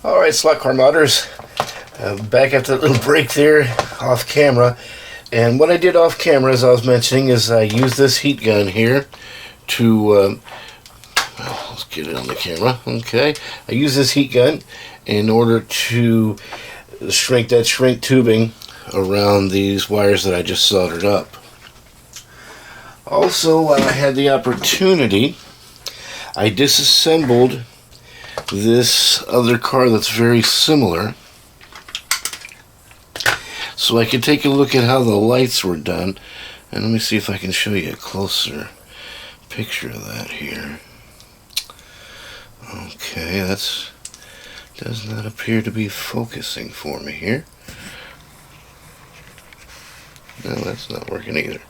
Alright, slot car modders, back after that little break there off camera. And what I did off camera, as I was mentioning, is I used this heat gun here to, well, let's get it on the camera, okay. I used this heat gun in order to shrink that shrink tubing around these wires that I just soldered up. Also, while I had the opportunity, I disassembled this other car that's very similar, so I could take a look at how the lights were done. And let me see if I can show you a closer picture of that here. Okay, that's does not appear to be focusing for me here. No, that's not working either.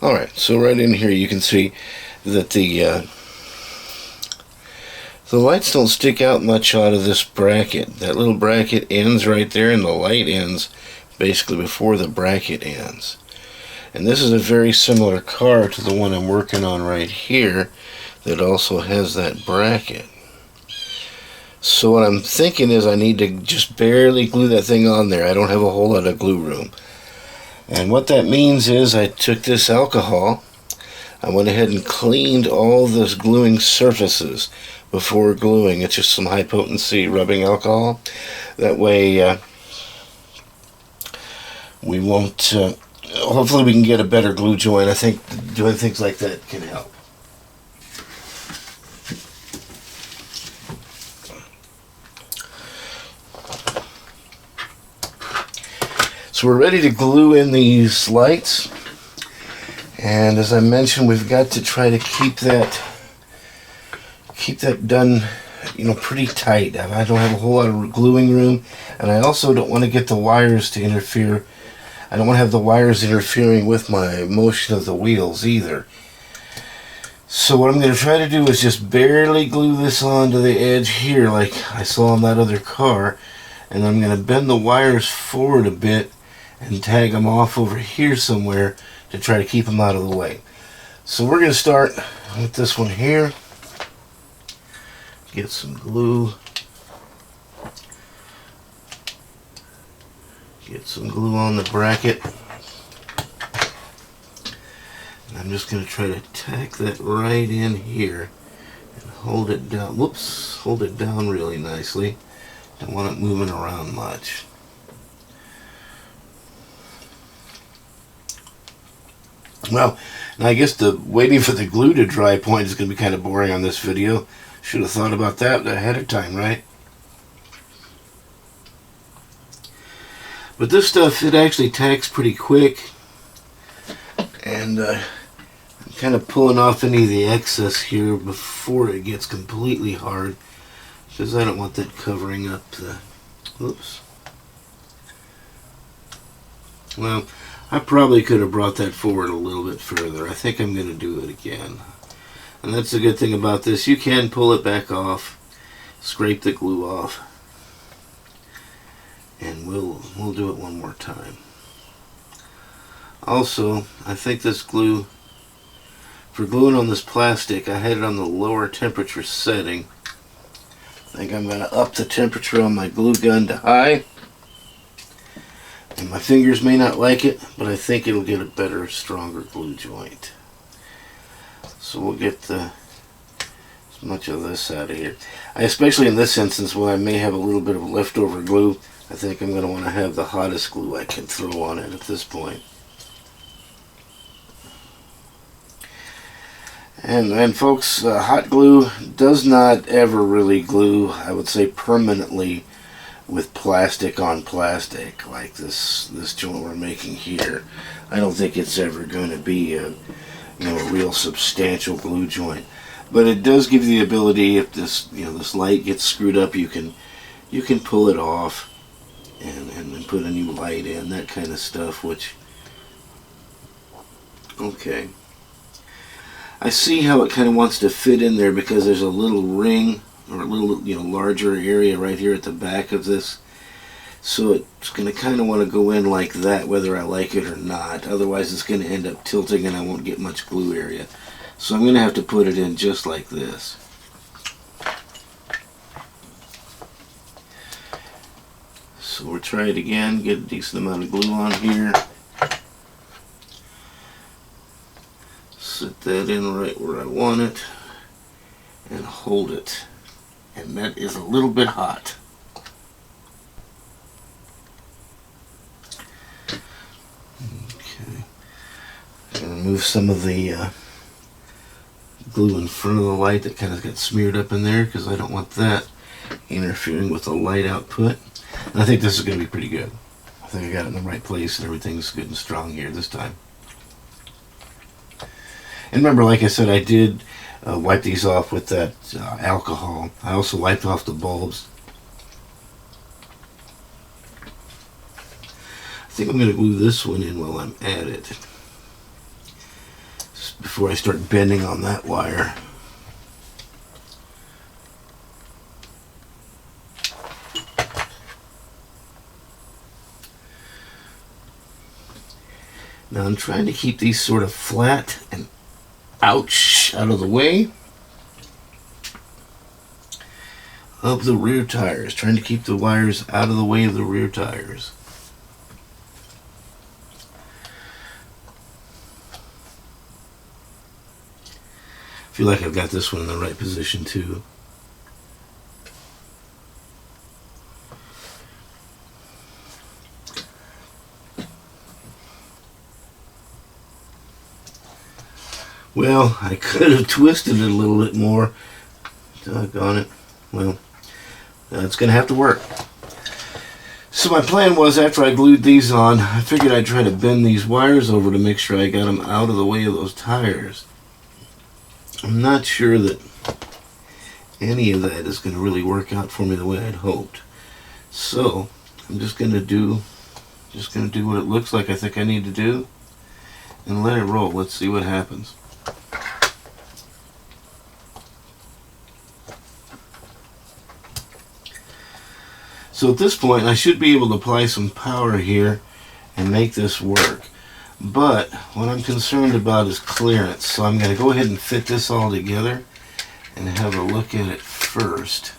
Alright, so right in here you can see that the lights don't stick out much out of this bracket. That little bracket ends right there, and the light ends basically before the bracket ends. And this is a very similar car to the one I'm working on right here that also has that bracket. So what I'm thinking is I need to just barely glue that thing on there. I don't have a whole lot of glue room. And what that means is I took this alcohol, I went ahead and cleaned all those gluing surfaces before gluing. It's just some high potency rubbing alcohol. That way we won't, hopefully we can get a better glue joint. I think doing things like that can help. So we're ready to glue in these lights, and as I mentioned, we've got to try to keep that done, you know, pretty tight. I don't have a whole lot of gluing room, and I also don't want to get the wires to interfere. I don't want to have the wires interfering with my motion of the wheels either. So what I'm going to try to do is just barely glue this onto the edge here like I saw on that other car, and I'm going to bend the wires forward a bit and tag them off over here somewhere to try to keep them out of the way. So we're going to start with this one here. Get some glue. Get some glue on the bracket. And I'm just going to try to tack that right in here and hold it down. Whoops, hold it down really nicely. Don't want it moving around much. Well, now I guess the waiting for the glue to dry point is going to be kind of boring on this video. Should have thought about that ahead of time, right? But this stuff, it actually tacks pretty quick. And I'm kind of pulling off any of the excess here before it gets completely hard, because I don't want that covering up the... Oops. Well, I probably could have brought that forward a little bit further. I think I'm going to do it again. And that's the good thing about this. You can pull it back off, scrape the glue off, and we'll do it one more time. Also, I think this glue, for gluing on this plastic, I had it on the lower temperature setting. I think I'm going to up the temperature on my glue gun to high. And my fingers may not like it, but I think it'll get a better, stronger glue joint. So we'll get as much of this out of here. Especially in this instance, where I may have a little bit of leftover glue, I think I'm going to want to have the hottest glue I can throw on it at this point. And folks, hot glue does not ever really glue, I would say, permanently with plastic on plastic like this joint we're making here. I don't think it's ever going to be a real substantial glue joint, but it does give you the ability, if this light gets screwed up, you can pull it off and put a new light in, that kind of stuff. Which, okay, I see how it kind of wants to fit in there, because there's a little ring or a little larger area right here at the back of this, so it's going to kind of want to go in like that whether I like it or not. Otherwise it's going to end up tilting and I won't get much glue area. So I'm going to have to put it in just like this. So we'll try it again, get a decent amount of glue on here. Set that in right where I want it and hold it. And that is a little bit hot. Okay. And remove some of the glue in front of the light that kind of got smeared up in there, because I don't want that interfering with the light output. And I think this is going to be pretty good. I think I got it in the right place and everything's good and strong here this time. And remember, like I said, I did wipe these off with that alcohol. I also wiped off the bulbs. I think I'm going to glue this one in while I'm at it, just before I start bending on that wire. Now I'm trying to keep these sort of flat and out of the way of the rear tires. Trying to keep the wires out of the way of the rear tires. I feel like I've got this one in the right position too. Well, I could have twisted it a little bit more. Doggone it. Well, it's going to have to work. So my plan was, after I glued these on, I figured I'd try to bend these wires over to make sure I got them out of the way of those tires. I'm not sure that any of that is going to really work out for me the way I'd hoped. So I'm just going to do what it looks like I think I need to do and let it roll. Let's see what happens. So at this point, I should be able to apply some power here and make this work. But what I'm concerned about is clearance. So I'm going to go ahead and fit this all together and have a look at it first.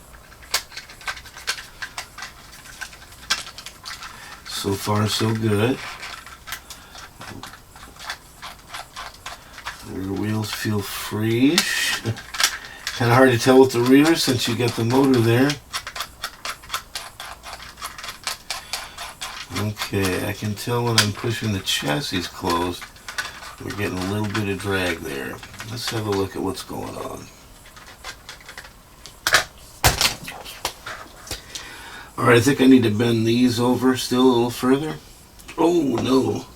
So far, so good. Rear wheels feel free. Kind of hard to tell with the rear since you got the motor there. Okay, I can tell when I'm pushing the chassis closed, we're getting a little bit of drag there. Let's have a look at what's going on. Alright, I think I need to bend these over still a little further. Oh no.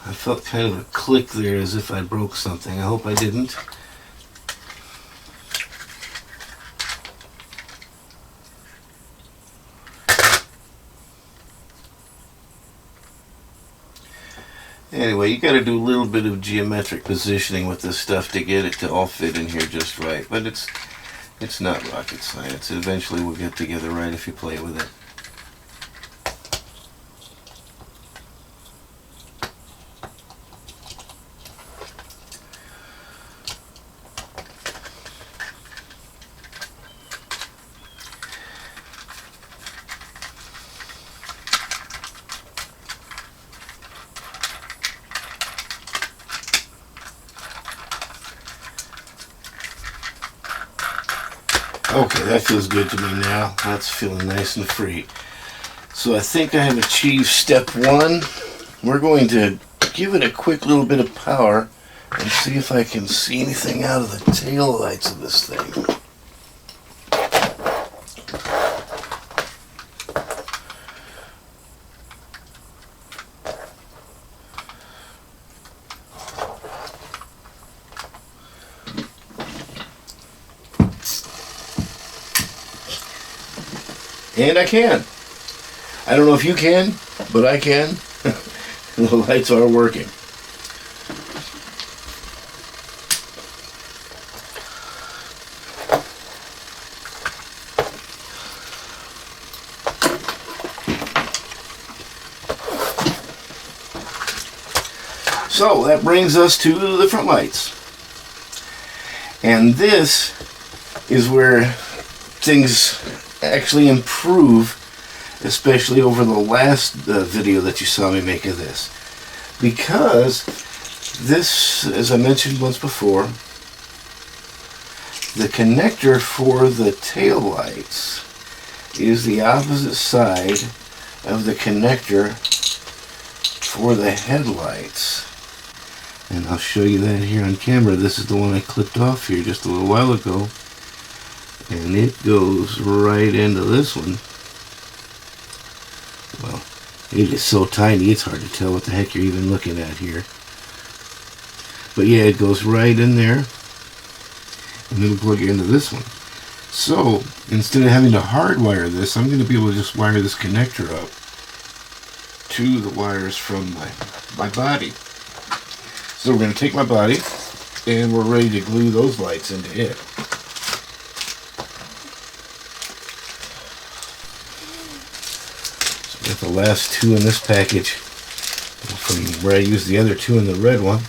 I felt kind of a click there as if I broke something. I hope I didn't. Anyway, you got to do a little bit of geometric positioning with this stuff to get it to all fit in here just right. But it's not rocket science. Eventually we'll get together right if you play with it. Okay, that feels good to me now. That's feeling nice and free. So I think I have achieved step one. We're going to give it a quick little bit of power and see if I can see anything out of the tail lights of this thing. And I can. I don't know if you can, but I can. The lights are working. So that brings us to the front lights. And this is where things actually improve, especially over the last video that you saw me make of this. Because this, as I mentioned once before, the connector for the tail lights is the opposite side of the connector for the headlights. And I'll show you that here on camera. This is the one I clipped off here just a little while ago. And it goes right into this one. Well, it is so tiny it's hard to tell what the heck you're even looking at here. But yeah, it goes right in there. And it'll plug into this one. So, instead of having to hardwire this, I'm going to be able to just wire this connector up to the wires from my body. So we're going to take my body, and we're ready to glue those lights into it. So we got the last two in this package from where I used the other two in the red one.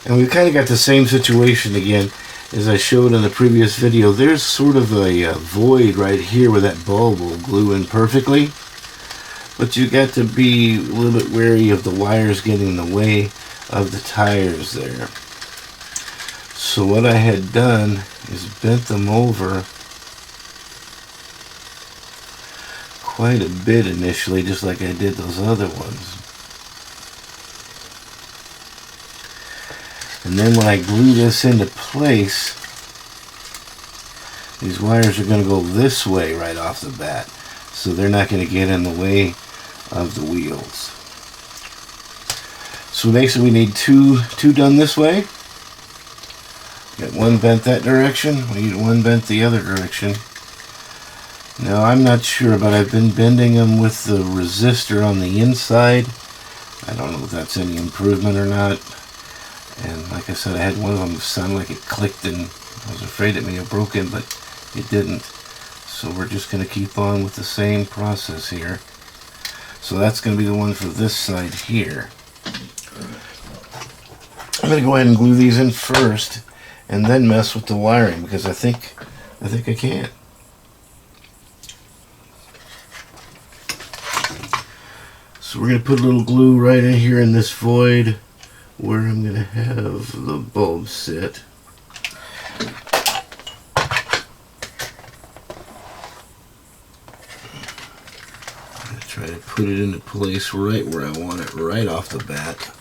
And we've kind of got the same situation again as I showed in the previous video. There's sort of a void right here where that bulb will glue in perfectly. But you got to be a little bit wary of the wires getting in the way of the tires there. So what I had done is bent them over quite a bit initially, just like I did those other ones. And then when I glue this into place, these wires are going to go this way right off the bat. So they're not going to get in the way of the wheels. So basically we need two done this way. Got one bent that direction. We need one bent the other direction. Now I'm not sure, but I've been bending them with the resistor on the inside. I don't know if that's any improvement or not. And like I said, I had one of them sound like it clicked, and I was afraid it may have broken, but it didn't. So we're just going to keep on with the same process here. So that's going to be the one for this side here. I'm going to go ahead and glue these in first, and then mess with the wiring, because I think I can. So we're going to put a little glue right in here in this void where I'm going to have the bulb sit. I'm going to try to put it into place right where I want it right off the bat,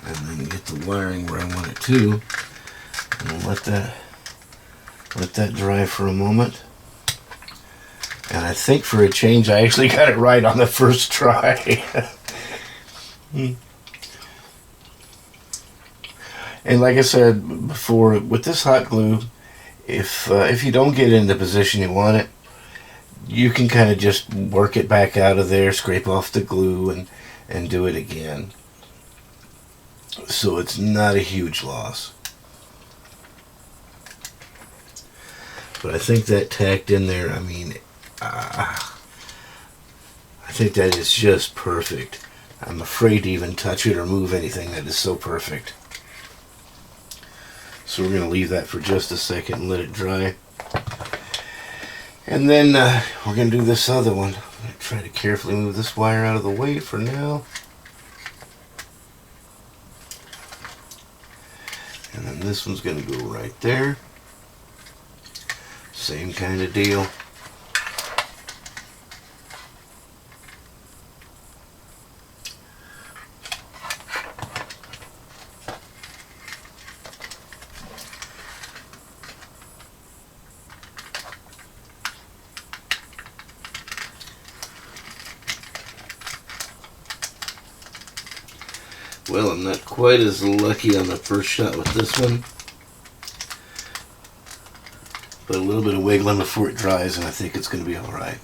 and then get the wiring where I want it to, and let that dry for a moment. And I think for a change I actually got it right on the first try. And like I said before, with this hot glue, if you don't get it in the position you want it, you can kind of just work it back out of there, scrape off the glue, and do it again. So it's not a huge loss. But I think that tacked in there, I mean, I think that is just perfect. I'm afraid to even touch it or move anything. That is so perfect. So we're going to leave that for just a second and let it dry. And then we're going to do this other one. I'm going to try to carefully move this wire out of the way for now. And then this one's going to go right there. Same kind of deal. Well, I'm not quite as lucky on the first shot with this one, but a little bit of wiggling before it dries and I think it's going to be alright.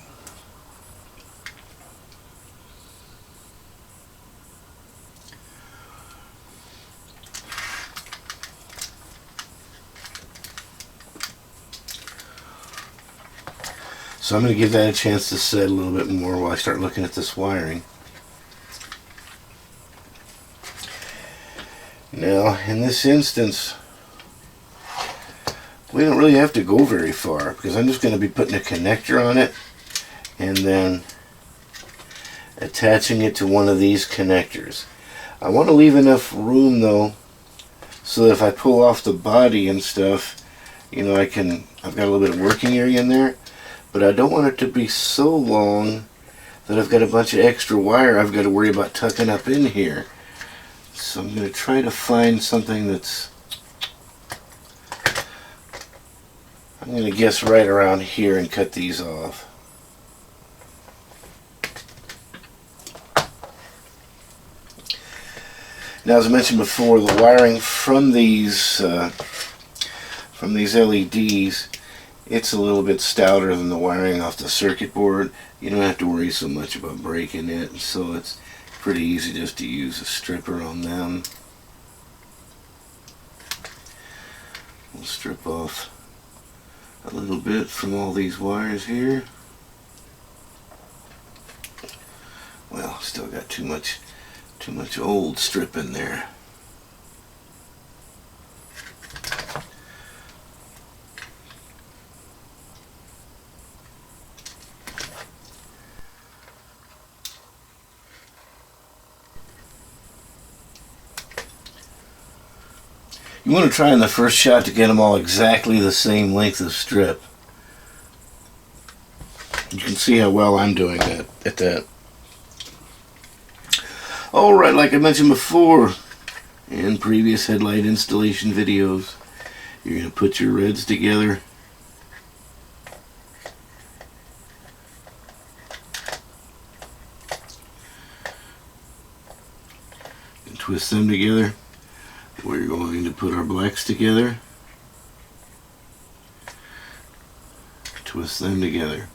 So I'm going to give that a chance to set a little bit more while I start looking at this wiring. Now, in this instance, We don't really have to go very far because I'm just going to be putting a connector on it and then attaching it to one of these connectors. I want to leave enough room though so that if I pull off the body and stuff, you know, I've got a little bit of working area in there, but I don't want it to be so long that I've got a bunch of extra wire I've got to worry about tucking up in here. So I'm going to try to find something that's, I'm going to guess right around here and cut these off. Now, as I mentioned before, the wiring from these LEDs, it's a little bit stouter than the wiring off the circuit board. You don't have to worry so much about breaking it, so it's pretty easy just to use a stripper on them. We'll strip off a little bit from all these wires here. Well, still got too much old strip in there. You want to try in the first shot to get them all exactly the same length of strip. You can see how well I'm doing at that. Alright, like I mentioned before in previous headlight installation videos, you're going to put your reds together. And twist them together. We're going to put our blacks together. Twist them together.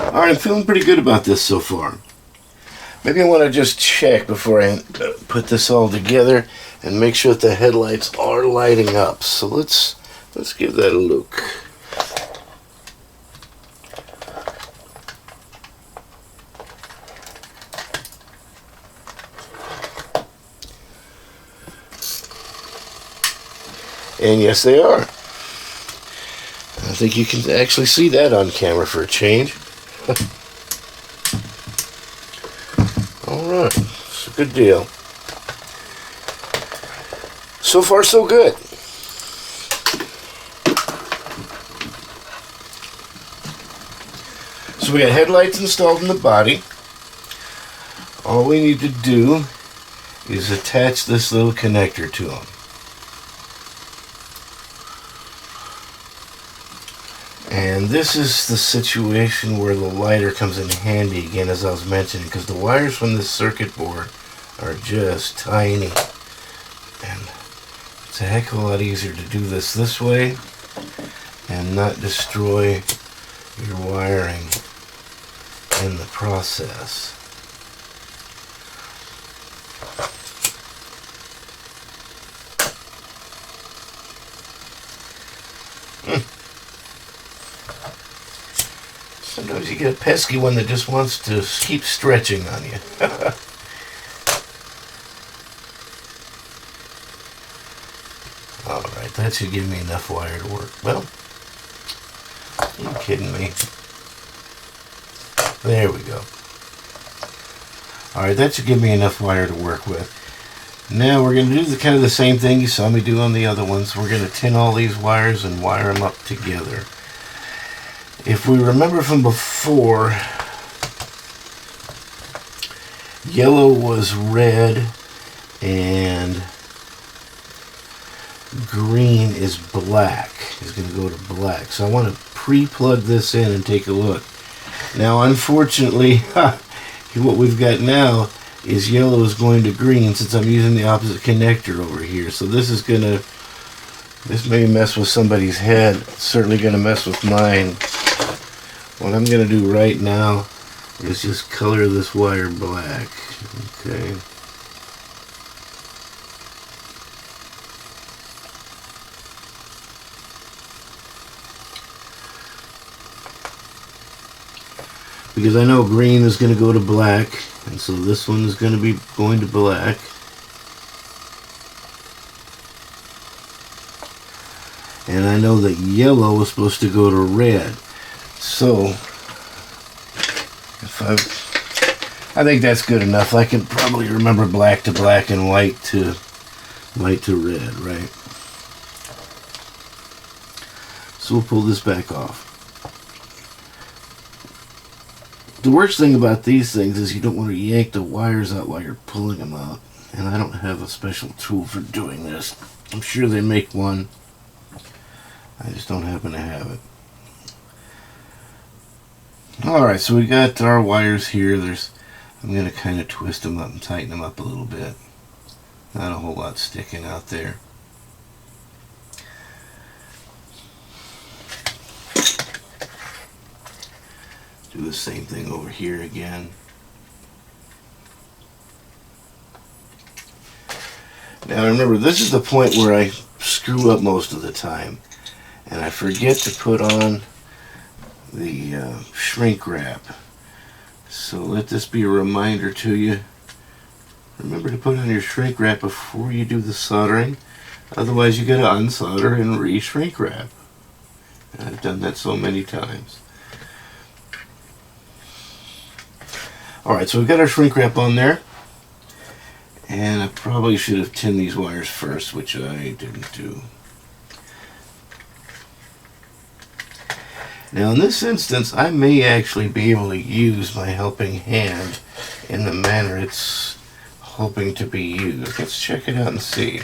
Alright, I'm feeling pretty good about this so far. Maybe I want to just check before I put this all together and make sure that the headlights are lighting up. So let's give that a look. And yes, they are. I think you can actually see that on camera for a change. Alright, it's a good deal. So far, so good. So we got headlights installed in the body. All we need to do is attach this little connector to them. And this is the situation where the lighter comes in handy again, as I was mentioning, because the wires from this circuit board are just tiny. And it's a heck of a lot easier to do this way and not destroy your wiring in the process. Sometimes you get a pesky one that just wants to keep stretching on you. Alright, that should give me enough wire to work. Well, are you kidding me? There we go. Alright, that should give me enough wire to work with. Now we're going to do kind of the same thing you saw me do on the other ones. We're going to tin all these wires and wire them up together. If we remember from before, yellow was red and green is black. It's going to go to black. So I want to pre-plug this in and take a look. Now, unfortunately, what we've got now is yellow is going to green since I'm using the opposite connector over here. So this may mess with somebody's head. It's certainly going to mess with mine. What I'm going to do right now is just color this wire black. Okay. because I know green is going to go to black, and so this one is going to be going to black. And I know that yellow is supposed to go to red. So, I think that's good enough. I can probably remember black to black and white to red, right? So we'll pull this back off. The worst thing about these things is you don't want to yank the wires out while you're pulling them out. And I don't have a special tool for doing this. I'm sure they make one. I just don't happen to have it. Alright, so we got our wires here. I'm going to kind of twist them up and tighten them up a little bit. Not a whole lot sticking out there. Do the same thing over here again. Now remember, this is the point where I screw up most of the time. And I forget to put on the shrink wrap. So let this be a reminder to you. Remember to put on your shrink wrap before you do the soldering. Otherwise you gotta unsolder and re-shrink wrap. And I've done that so many times. Alright, so we've got our shrink wrap on there. And I probably should have tinned these wires first, which I didn't do. Now in this instance, I may actually be able to use my helping hand in the manner it's hoping to be used. Let's check it out and see.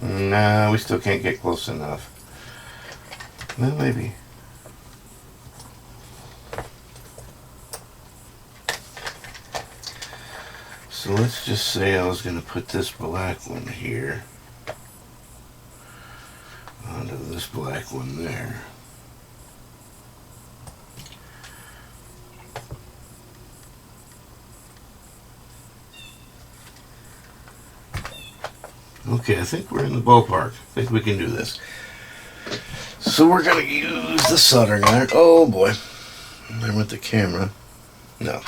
No, we still can't get close enough. Well, maybe. So let's just say I was going to put this black one here onto this black one there. Okay, I think we're in the ballpark. I think we can do this. So we're going to use the soldering iron. Oh boy. There went the camera. No.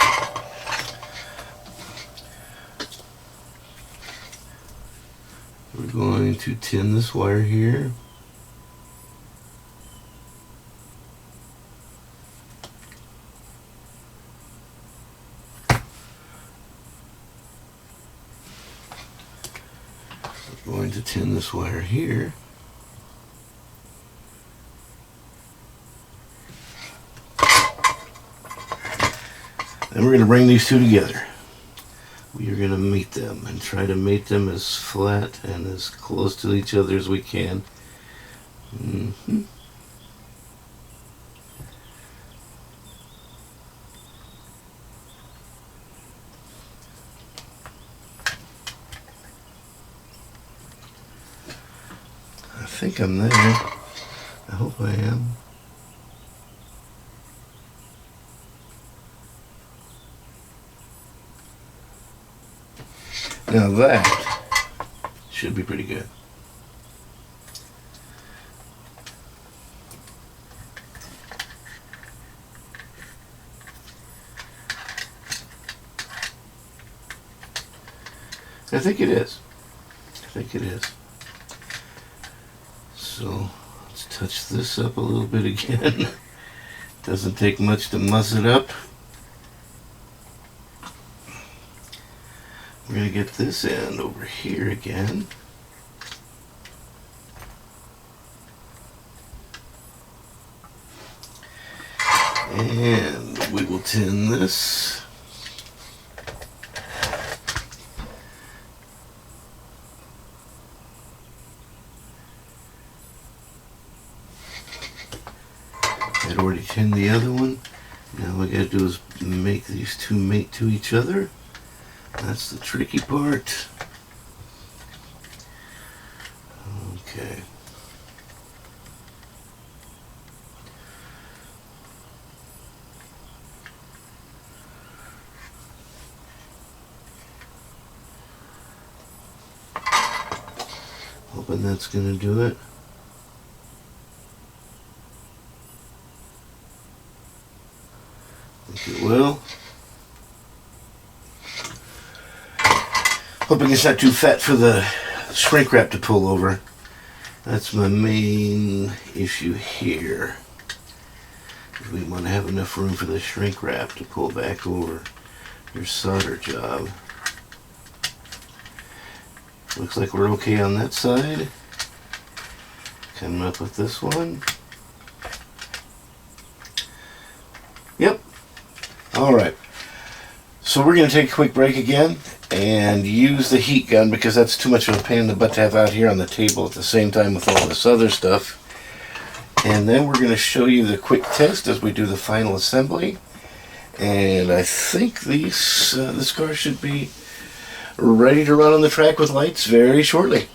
We're going to tin this wire here. We're going to tin this wire here. Then we're going to bring these two together. We are going to mate them and try to mate them as flat and as close to each other as we can. I think I'm there. I hope I am. Now that should be pretty good. I think it is. I think it is. So let's touch this up a little bit again. Doesn't take much to muss it up. We're going to get this end over here again. And we will tin this. I'd already tinned the other one. Now what we got to do is make these two mate to each other. That's the tricky part. Okay. Hoping that's going to do it. Hoping it's not too fat for the shrink wrap to pull over. That's my main issue here. We want to have enough room for the shrink wrap to pull back over your solder job. Looks like we're okay on that side. Coming up with this one. Yep. Alright. So we're going to take a quick break again and use the heat gun because that's too much of a pain in the butt to have out here on the table at the same time with all this other stuff. And then we're going to show you the quick test as we do the final assembly. And I think this car should be ready to run on the track with lights very shortly.